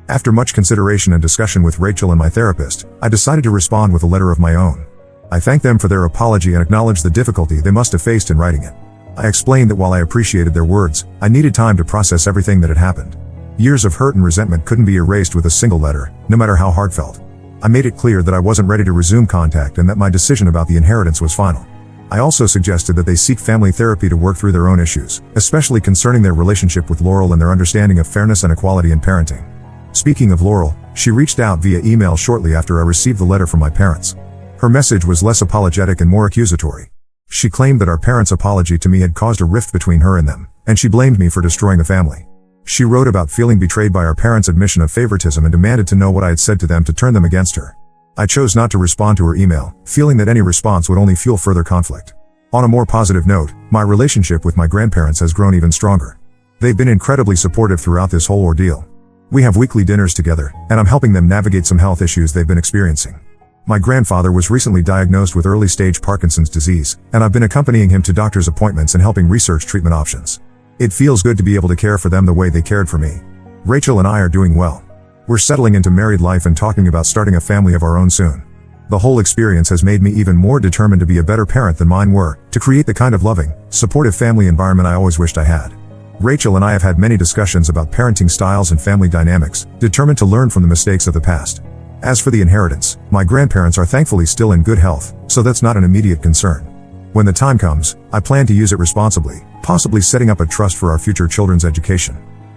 After much consideration and discussion with Rachel and my therapist, I decided to respond with a letter of my own. I thanked them for their apology and acknowledged the difficulty they must have faced in writing it. I explained that while I appreciated their words, I needed time to process everything that had happened. Years of hurt and resentment couldn't be erased with a single letter, no matter how heartfelt. I made it clear that I wasn't ready to resume contact and that my decision about the inheritance was final. I also suggested that they seek family therapy to work through their own issues, especially concerning their relationship with Laurel and their understanding of fairness and equality in parenting. Speaking of Laurel, she reached out via email shortly after I received the letter from my parents. Her message was less apologetic and more accusatory. She claimed that our parents' apology to me had caused a rift between her and them, and she blamed me for destroying the family. She wrote about feeling betrayed by our parents' admission of favoritism and demanded to know what I had said to them to turn them against her. I chose not to respond to her email, feeling that any response would only fuel further conflict. On a more positive note, my relationship with my grandparents has grown even stronger. They've been incredibly supportive throughout this whole ordeal. We have weekly dinners together, and I'm helping them navigate some health issues they've been experiencing. My grandfather was recently diagnosed with early-stage Parkinson's disease, and I've been accompanying him to doctor's appointments and helping research treatment options. It feels good to be able to care for them the way they cared for me. Rachel and I are doing well. We're settling into married life and talking about starting a family of our own soon. The whole experience has made me even more determined to be a better parent than mine were, to create the kind of loving, supportive family environment I always wished I had. Rachel and I have had many discussions about parenting styles and family dynamics, determined to learn from the mistakes of the past. As for the inheritance, my grandparents are thankfully still in good health, so that's not an immediate concern. When the time comes, I plan to use it responsibly, possibly setting up a trust for our future children's education.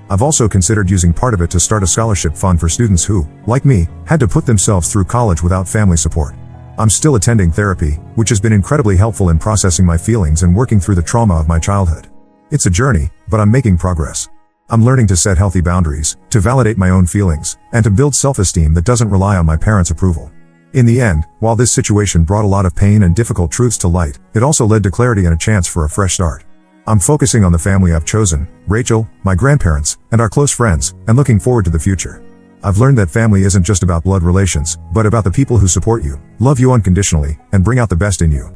I've also considered using part of it to start a scholarship fund for students who, like me, had to put themselves through college without family support. I'm still attending therapy, which has been incredibly helpful in processing my feelings and working through the trauma of my childhood. It's a journey, but I'm making progress. I'm learning to set healthy boundaries, to validate my own feelings, and to build self-esteem that doesn't rely on my parents' approval. In the end, while this situation brought a lot of pain and difficult truths to light, it also led to clarity and a chance for a fresh start. I'm focusing on the family I've chosen, Rachel, my grandparents, and our close friends, and looking forward to the future. I've learned that family isn't just about blood relations, but about the people who support you, love you unconditionally, and bring out the best in you.